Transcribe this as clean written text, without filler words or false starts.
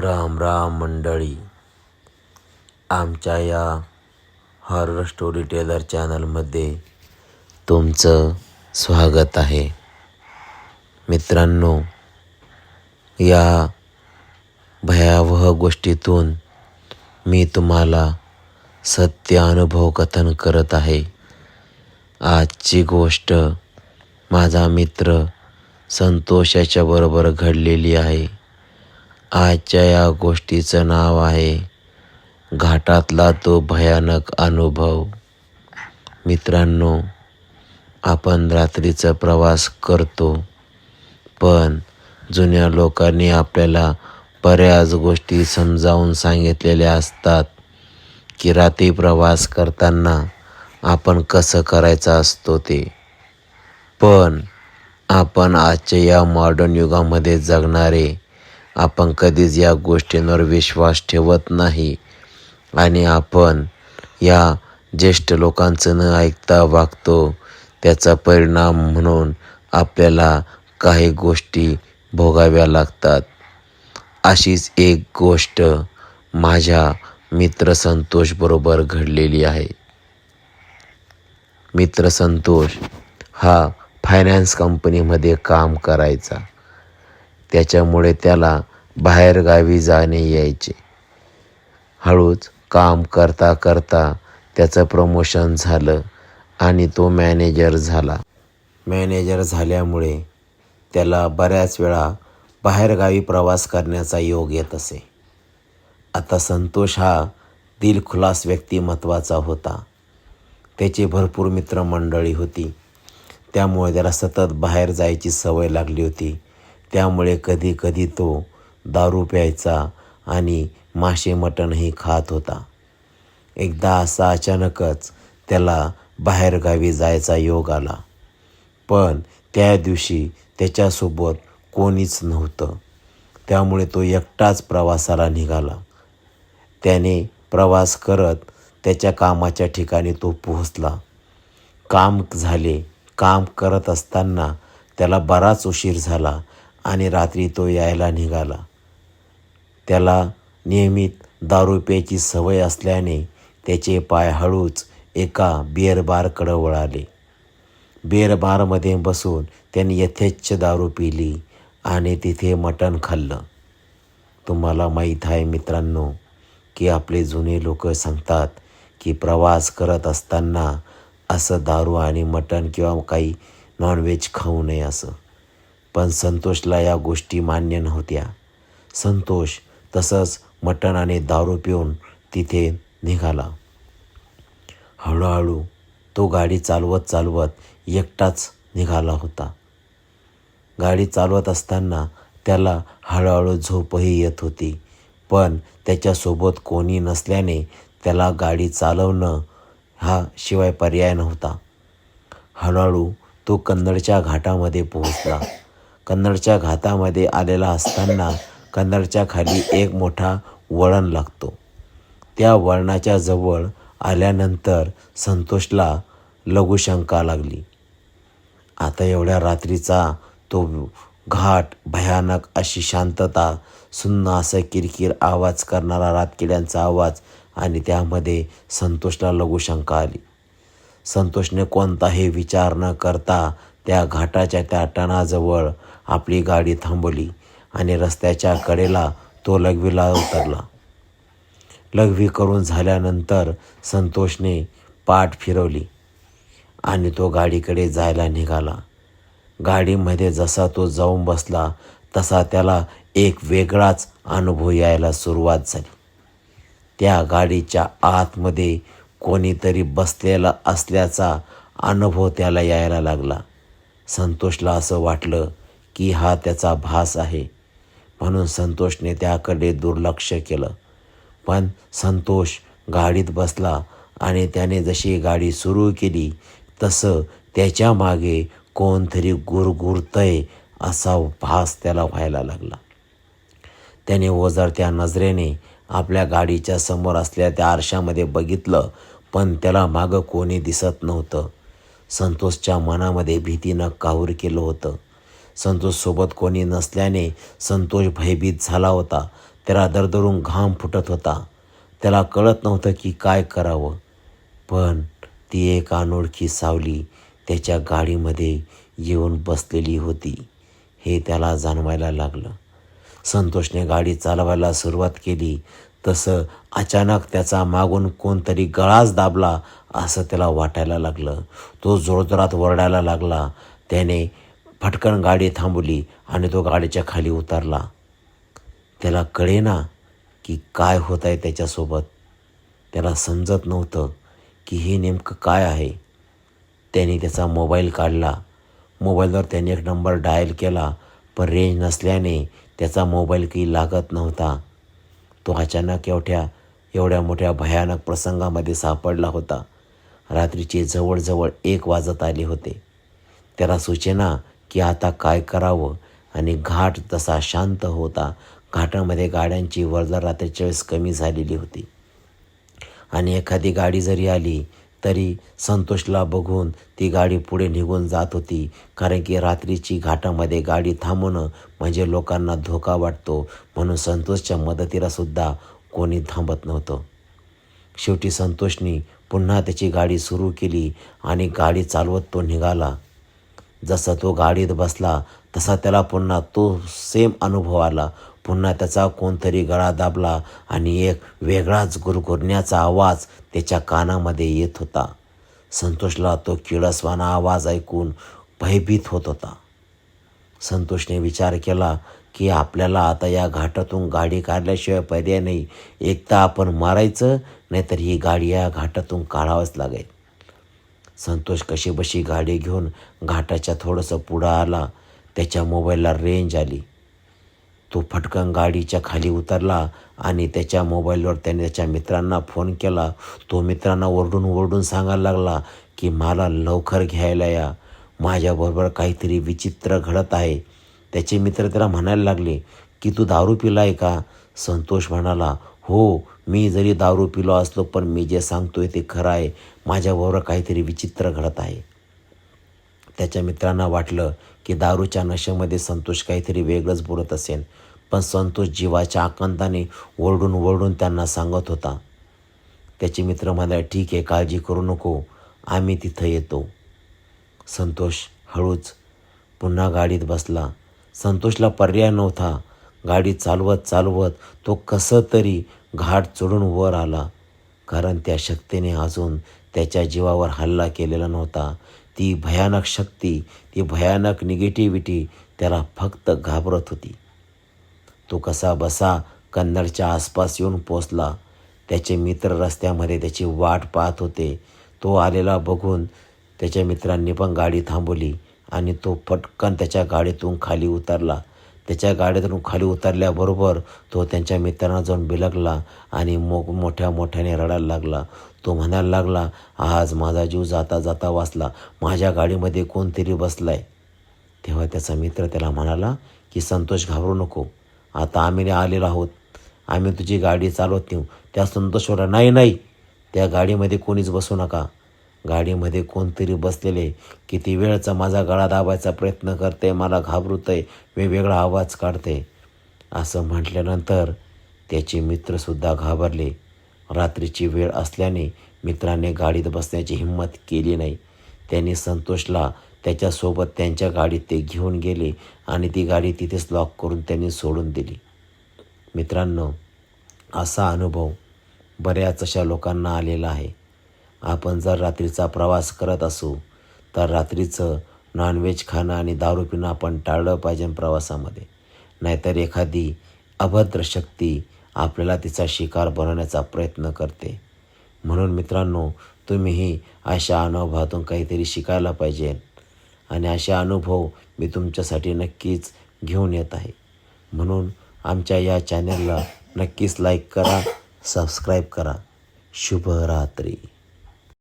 राम राम मंडळी, आमच्या या हॉरर स्टोरी टेलर चॅनलमध्ये तुमचं स्वागत आहे. मित्रांनो, या भयावह गोष्टीतून मी तुम्हाला सत्य अनुभव कथन करत आहे. आजची गोष्ट माझा मित्र संतोष याच्याबरोबर घडलेली आहे. आजच्या या गोष्टीचं नाव आहे घाटातला तो भयानक अनुभव. मित्रांनो, आपण रात्रीचा प्रवास करतो, पण जुन्या लोकांनी आपल्याला बऱ्याच गोष्टी समजावून सांगितलेल्या असतात की रात्री प्रवास करताना आपण कसं करायचं असतो ते. पण आपण आजच्या या मॉडर्न युगामध्ये जगणारे आपण कधीच या गोष्टींवर विश्वास ठेवत नाही आणि आपण या ज्येष्ठ लोकांचं न ऐकता वागतो. त्याचा परिणाम म्हणून आपल्याला काही गोष्टी भोगाव्या लागतात. अशीच एक गोष्ट माझ्या मित्र संतोष बरोबर घडलेली आहे. मित्र संतोष हा फायनान्स कंपनीमध्ये काम करायचा. त्याच्यामुळे त्याला बाहेरगावी जाणे यायचे. हळूच काम करता करता त्याचं प्रमोशन झालं आणि तो मॅनेजर झाला. मॅनेजर झाल्यामुळे त्याला बऱ्याच वेळा बाहेरगावी प्रवास करण्याचा योग येत असे. आता संतोष हा दिलखुलास व्यक्तिमत्वाचा होता. त्याची भरपूर मित्रमंडळी होती. त्यामुळे त्याला सतत बाहेर जायची सवय लागली होती. त्यामुळे कधी कधी तो दारू प्यायचा आणि मासे मटणही खात होता. एकदा असा अचानकच त्याला बाहेरगावी जायचा योग आला, पण त्या दिवशी त्याच्यासोबत कोणीच नव्हतं. त्यामुळे तो एकटाच प्रवासाला निघाला. त्याने प्रवास करत त्याच्या कामाच्या ठिकाणी तो पोहोचला. काम करत असताना त्याला बराच उशीर झाला आणि रात्री तो यायला निघाला. त्याला नियमित दारू प्यायची सवय असल्याने त्याचे पाय हळूच एका बिअर बारकडे वळाले. बिअर बारमध्ये बसून त्यांनी यथेच्छ दारू पिली आणि तिथे मटण खाल्लं. तुम्हाला माहीत आहे मित्रांनो, की आपले जुने लोक सांगतात की प्रवास करत असताना असं दारू आणि मटण किंवा काही नॉनव्हेज खाऊ नये असं. पण संतोषला या गोष्टी मान्य नव्हत्या. संतोष तसंच मटण आणि दारू पिऊन तिथे निघाला. हळूहळू तो गाडी चालवत एकटाच निघाला होता. गाडी चालवत असताना त्याला हळूहळू झोपही येत होती, पण त्याच्यासोबत कोणी नसल्याने त्याला गाडी चालवणं हा शिवाय पर्याय नव्हता. हळूहळू तो कन्नडच्या घाटामध्ये पोहोचला. कन्नडच्या घाटामध्ये आलेला असताना कन्नडच्या खाली एक मोठा वळण लागतो. त्या वळणाच्या जवळ आल्यानंतर संतोषला लघुशंका लागली. आता एवढ्या रात्रीचा तो घाट, भयानक अशी शांतता, सुन्न असं किरकिर आवाज करणारा रातकिड्यांचा आवाज आणि त्यामध्ये संतोषला लघुशंका आली. संतोषने कोणताही विचार न करता त्या घाटाच्या त्या टणाजवळ आपली गाडी थांबवली आणि रस्त्याच्या कडेला तो लघवीला उतरला. लघवी करून झाल्यानंतर संतोषने पाठ फिरवली आणि तो गाडीकडे जायला निघाला. गाडीमध्ये जसा तो जाऊन बसला तसा त्याला एक वेगळाच अनुभव यायला सुरुवात झाली. त्या गाडीच्या आतमध्ये कोणीतरी बसलेला असल्याचा अनुभव त्याला यायला लागला. संतोषला असं वाटलं की हा त्याचा भास आहे, म्हणून संतोषने त्याकडे दुर्लक्ष केलं. पण संतोष गाडीत बसला आणि त्याने जशी गाडी सुरू केली तसं त्याच्या मागे कोणतरी गुरगुरतंय असा भास त्याला व्हायला लागला. त्याने ओझरत्या नजरेने आपल्या गाडीच्या समोर असलेल्या त्या आरशामध्ये बघितलं, पण त्याला मागं कोणी दिसत नव्हतं. संतोषच्या मनामध्ये भीतीनं काहूर केलं होतं. संतोषसोबत कोणी नसल्याने संतोष भयभीत झाला होता. त्याला दरदरून घाम फुटत होता. त्याला कळत नव्हतं की काय करावं. पण ती एक अनोळखी सावली त्याच्या गाडीमध्ये येऊन बसलेली होती हे त्याला जाणवायला लागलं. संतोषने गाडी चालवायला सुरुवात केली तसं अचानक त्याचा मागून कोणतरी गळाच दाबला असं त्याला वाटायला लागलं. तो जोरजोरात ओरडायला लागला. त्याने फटकन गाडी थांबवली आणि तो गाडीच्या खाली उतरला. त्याला कळेना की काय होत आहे त्याच्यासोबत. त्याला समजत नव्हतं की हे नेमकं काय आहे. त्याने त्याचा मोबाईल काढला. मोबाईलवर त्याने एक नंबर डायल केला, पण रेंज नसल्याने त्याचा मोबाईल काही लागत नव्हता. तो अचानक एवढ्या मोठ्या भयानक प्रसंगामध्ये सापडला होता. रात्रीचे जवळजवळ 1 वाजत आले होते. त्याला सुचेना की आता काय करावं आणि घाट जसा शांत होता. घाटामध्ये गाड्यांची वर्दळ रात्रीच्या वेळेस कमी झालेली होती आणि एखादी गाडी जरी आली तरी संतोषला बघून ती गाडी पुढे निघून जात होती. कारण की रात्रीची घाटामध्ये गाडी थांबवणं म्हणजे लोकांना धोका वाटतो, म्हणून संतोषच्या मदतीला सुद्धा कोणी थांबत नव्हतं. शेवटी संतोषनी पुन्हा त्याची गाडी सुरू केली आणि गाडी चालवत तो निघाला. जसा तो गाडीत बसला तसा त्याला पुन्हा तो सेम अनुभव आला. पुन्हा त्याचा कोणतरी गळा दाबला आणि एक वेगळाच गुरगुरण्याचा आवाज त्याच्या कानामध्ये येत होता. संतोषला तो किळसवाणा आवाज ऐकून भयभीत होत होता. संतोषने विचार केला की आपल्याला आता या घाटातून गाडी काढल्याशिवाय पर्याय नाही. एकदा आपण मारायचं, नाहीतर ही गाडी या घाटातून काढावंच लागेल. संतोष कशीबशी गाडी घेऊन घाटाच्या थोडंसं पुढं आला. त्याच्या मोबाईलला रेंज आली. तो फटकन गाडीच्या खाली उतरला आणि त्याच्या मोबाईलवर त्याने त्याच्या मित्रांना फोन केला. तो मित्रांना ओरडून सांगायला लागला की मला लवकर घ्यायला या, माझ्याबरोबर काहीतरी विचित्र घडत आहे. त्याचे मित्र त्याला म्हणायला लागले की तू दारू पिला आहे का? संतोष म्हणाला, हो, मी जरी दारू पिलो असलो पण मी जे सांगतोय ते खरं आहे. माझ्याबरोबर काहीतरी विचित्र घडत आहे. त्याच्या मित्रांना वाटलं की दारूच्या नशेमध्ये संतोष काहीतरी वेगळंच बोलत असेल, पण संतोष जीवाच्या आकांताने ओरडून त्यांना सांगत होता. त्याचे मित्र म्हणाले, ठीक आहे, काळजी करू नको, आम्ही तिथं येतो. संतोष हळूच पुन्हा गाडीत बसला. संतोषला पर्याय नव्हता. गाडी चालवत तो कसं तरी घाट चढून वर आला. कारण त्या शक्तीने अजून त्याच्या जीवावर हल्ला केलेला नव्हता. ती भयानक शक्ती, ती भयानक निगेटिव्हिटी त्याला फक्त घाबरत होती. तो कसा बसा कन्नडच्या आसपास येऊन पोचला. त्याचे मित्र रस्त्यामध्ये त्याची वाट पाहत होते. तो आलेला बघून त्याच्या मित्रांनी पण गाडी थांबवली आणि तो पटकन त्याच्या गाडीतून खाली उतरला. त्याच्या गाडीतून खाली उतरल्याबरोबर तो त्यांच्या मित्रांना जाऊन बिलगला आणि मोठ्याने रडायला लागला. तो म्हणायला लागला, आज माझा जीव जाता जाता वाचला, माझ्या गाडीमध्ये कोणतरी बसलाय. तेव्हा त्याचा मित्र त्याला म्हणाला की संतोष, घाबरू नको, आता आम्ही आलेलो आहोत, आम्ही तुझी गाडी चालवत नेऊ. त्या संतोष बोलला, नाही, त्या गाडीमध्ये कोणीच बसू नका. गाडीमध्ये कोणतरी बसलेले, किती वेळचा माझा गळा दाबायचा प्रयत्न करते, मला घाबरतंय, वेगवेगळा आवाज काढते. असं म्हटल्यानंतर त्याचे मित्रसुद्धा घाबरले. रात्रीची वेळ असल्याने मित्राने गाडीत बसण्याची हिंमत केली नाही. त्यांनी संतोषला त्याच्यासोबत त्यांच्या गाडीत ते घेऊन गेले आणि ती गाडी तिथेच लॉक करून त्यांनी सोडून दिली. मित्रांनो, असा अनुभव बऱ्याच अशा लोकांना आलेला आहे. आपण जर रात्रीचा प्रवास करत असू तर रात्रीचं नॉनव्हेज खाणं आणि दारू पिणं आपण टाळलं पाहिजे प्रवासामध्ये. नाहीतर एखादी अभद्र शक्ती आपल्याला तिचा शिकार बनवण्याचा प्रयत्न करते. म्हणून मित्रांनो, तुम्हीही अशा अनुभवातून काहीतरी शिकायला पाहिजे आणि अशा अनुभव मी तुमच्यासाठी नक्कीच घेऊन येत आहे. म्हणून आमच्या या चॅनलला नक्कीच लाईक करा, सबस्क्राईब करा. शुभरात्री.